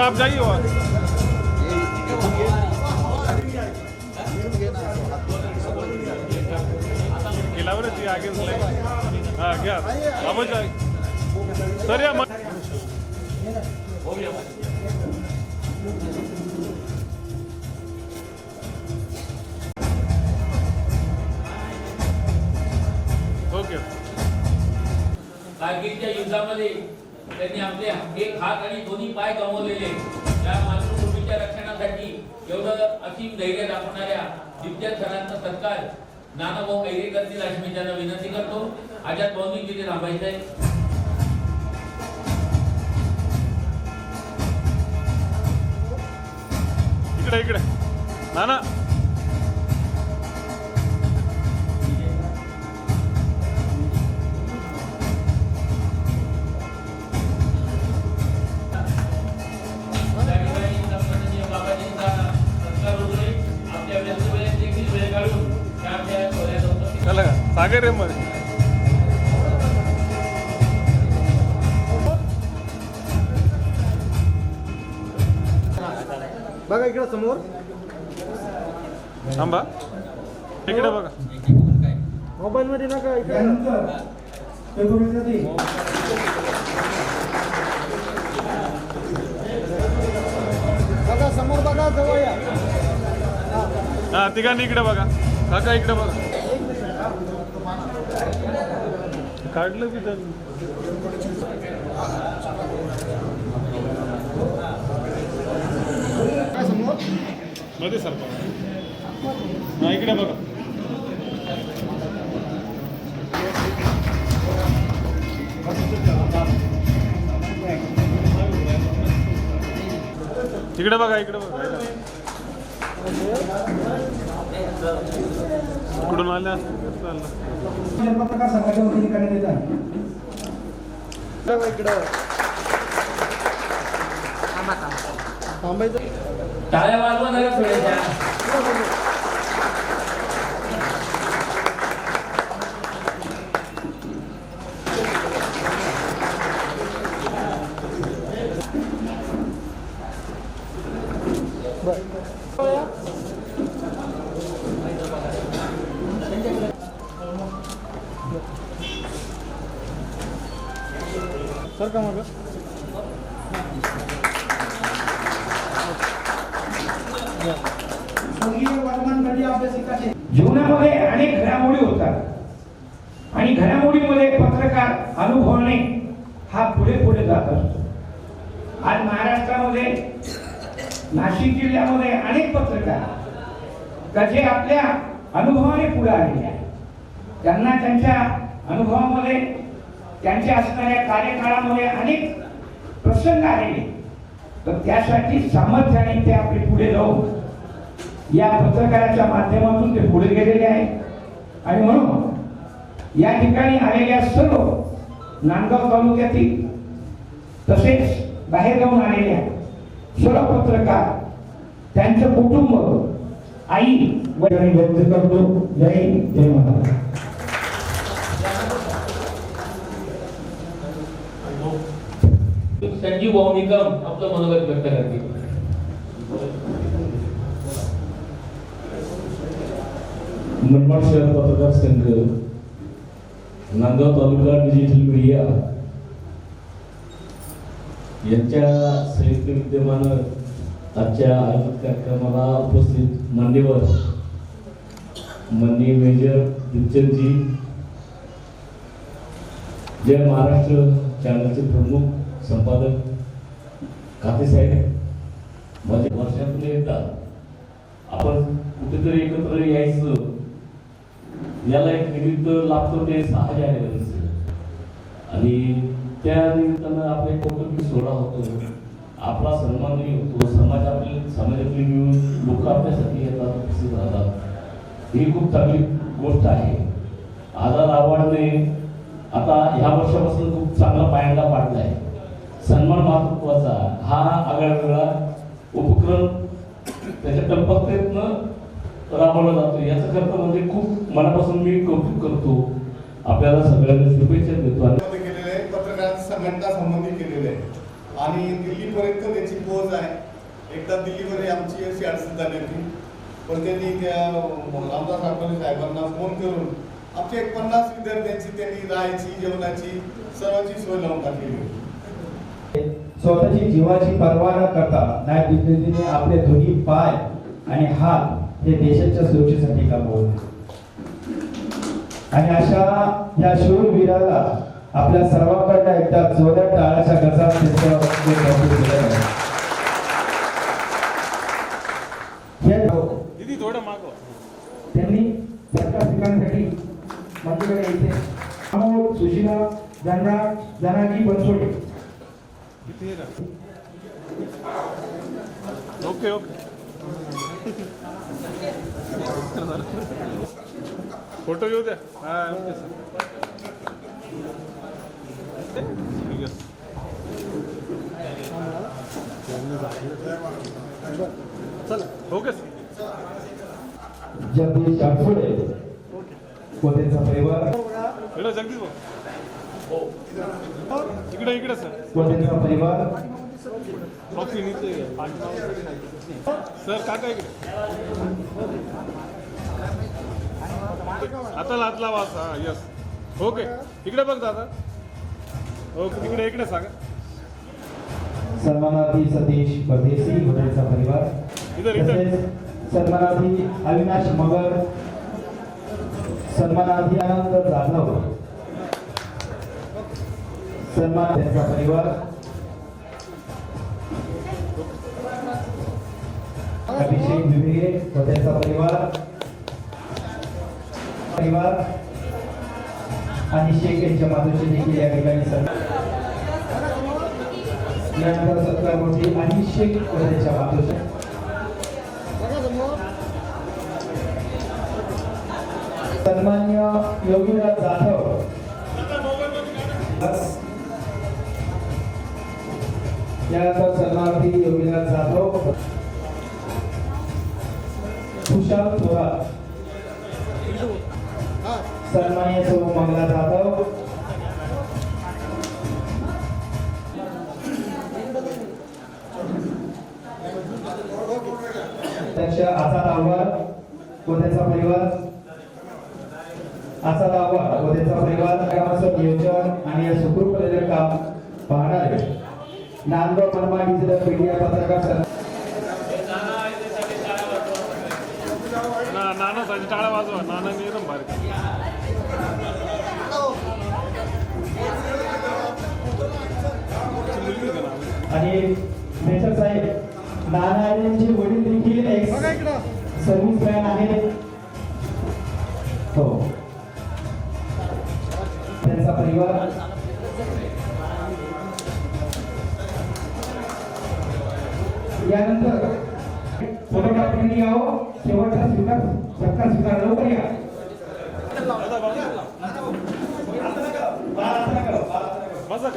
आप जाइए वहाँ खिलावर जी आगे हाँ क्या अब जाए सर या ओके कारगिलच्या युद्धामध्ये त्यांनी आपले एक हात आणि दोन्ही पाय गमावलेले या मातृभूमीच्या रक्षणासाठी एवढं असीम धैर्य दाखवणाऱ्या दिग्गज सरांचा सत्कार नानाभाऊ कैरे करतील अशी मी त्यांना विनंती करतो. आजाद भाऊंनी तिथे थांबायचं आहे. इकडे इकडे नाना चला सागर रे मध्ये बघा इकडे समोर थांबा इकडे बघा मोबाईल मध्ये नका इकडे बघा समोर बघा जवळ या हा तिघांनी इकडे बघा काका इकडे बघा काढलं की त्यांनी मध्ये सर हा इकडे बघा इकडे बघा इकडे बघा इकडून आले असते पत्रकार संघाच्या वतीने करण्यात येत आहे. थांबायचं टाळ्या वाजवा जरा थोड्याशा. सर का मग जीवनामध्ये अनेक घडामोडी होतात आणि घडामोडीमध्ये पत्रकार अनुभवाने हा पुढे पुढे जात असतो. आज महाराष्ट्रामध्ये नाशिक जिल्ह्यामध्ये अनेक पत्रकार जे आपल्या अनुभवाने पुढे आलेले आहेत. त्यांना त्यांच्या अनुभवामध्ये त्यांच्या असणाऱ्या कार्यकाळामध्ये अनेक प्रसंग आलेले, तर त्यासाठी सामर्थ्याने ते आपले पुढे जाऊन या पत्रकाराच्या माध्यमातून ते पुढे गेलेले आहेत. आणि म्हणून या ठिकाणी आलेल्या सर्व नांदगाव तालुक्यातील तसेच बाहेर जाऊन आलेल्या सर्व पत्रकार त्यांचं कुटुंब आई वगैरे व्यक्त करतो. जय जय महाराज. संजीव भाऊ निकम आपलं मनोगत व्यक्त करतील. मनमाड शहर पत्रकार संघ, नांदगाव तालुका डिजिटल मीडिया यांच्या संयुक्त विद्यमानं आजच्या आयोजित कार्यक्रमाला उपस्थित मान्यवर माननीय मेजर दीपचंदजी, जय महाराष्ट्र चॅनलचे प्रमुख संपादक खाते साहेब, माझ्या वर्षातून एकदा आपण कुठेतरी एकत्र यायचं, याला एक निमित्त लागतो ते 6 जानेवारी आणि त्या निमित्तानं आपले कौटुंबिक सोहळा होतो, आपला सन्मानही होतो, समाजातली लोक आपल्यासाठी येतात, उपस्थित राहतात. ही खूप चांगली गोष्ट आहे. आझाद अवॉर्डने आता ह्या वर्षापासून खूप चांगला पायंडा पाडला आहे. सन्मान मातृत्वाचा हा आगळावेगळा उपक्रम त्याच्या कल्पकतेतनं राबवला जातो. याचा खर्च म्हणजे खूप मनापासून मी कौतुक करतो. आपल्याला सगळ्यांना शुभेच्छा देतो. पत्रकार संघटना संबंधित केलेले आहे. आणि दिल्लीपर्यंत त्याची पोहोच आहे. एकदा दिल्लीमध्ये आमची अशी अडचण झाली होती, पण त्यांनी त्या रामदास आठवले साहेबांना फोन करून आमच्या 50 विद्यार्थ्यांची त्यांनी राहायची, जेवणाची, सर्वांची सोय लावून टाकलेली होती. स्वतःची जीवाची पर्वा न करता नायब दिग्गजांनी आपले दोन्ही पाय आणि हात हे देशाच्या सुरक्षेसाठी कमवले. आणि अशा या शूरवीराला आपल्या सर्वांकडनं एकदा जोरदार टाळ्याच्या गजरात दीदी थोडं मागव. त्यांनी सरकार स्वीकारण्यासाठी मंत्रीकडे यायचे. अमोल सुशीला जनाजी बनसोडे. किती आहे ना? Okay okay. फोटो घेऊ द्या. हा ओके सर. ठीक आहे. चला ओके सर. जगदीश आठवडे व त्यांचा परिवार इकडे जगदीश भाऊ. इकडे इकडे सर. व त्यांचा परिवार ट्रॉफी नीचे सर. काका इकडे. हाताला हात लावा असा. Yes okay. इकडे बघ दादा. ओके इकडे इकडे सांगा. सन्मानार्थी सतीश परदेशी व त्यांचा परिवार, इधर इधर. तसेच सन्मानार्थी अविनाश मगर, सन्मानार्थी आनंद जाधव, सन्मान त्यांचा परिवार, अभिषेक विवेगे व त्यांचा परिवार आणि शेख यांच्या मातोश्री देखील या ठिकाणी यानंतर सत्कार मूर्ती आणि शेख व त्यांच्या मातोश्री. सन्मान्य योगीराज जाधव, यानंतर सन्मानार्थी योगीराज जाधव, खुशाल थोरात, सन्मान्य सौ मंगला जाधव, अध्यक्ष आझाद आव्हाड व त्यांचा परिवार, आझाद आव्हाड व त्यांचा परिवार, कामाचं नियोजन आणि या सुखरूपपणे काम पाहणारे नांदगाव मनमाड डिजिटल मीडिया पत्रकार नाना साठी टाळा वाजवा. नानाने एकदम भारी. आणि मेजर साहेब नाना यांचे वडील देखील एक सर्व्हिस मॅन आहेत. हो त्यांचा परिवार, यानंतर फोटोग्राफीने यावं. शेवटचा स्वीकार लवकर या. माझा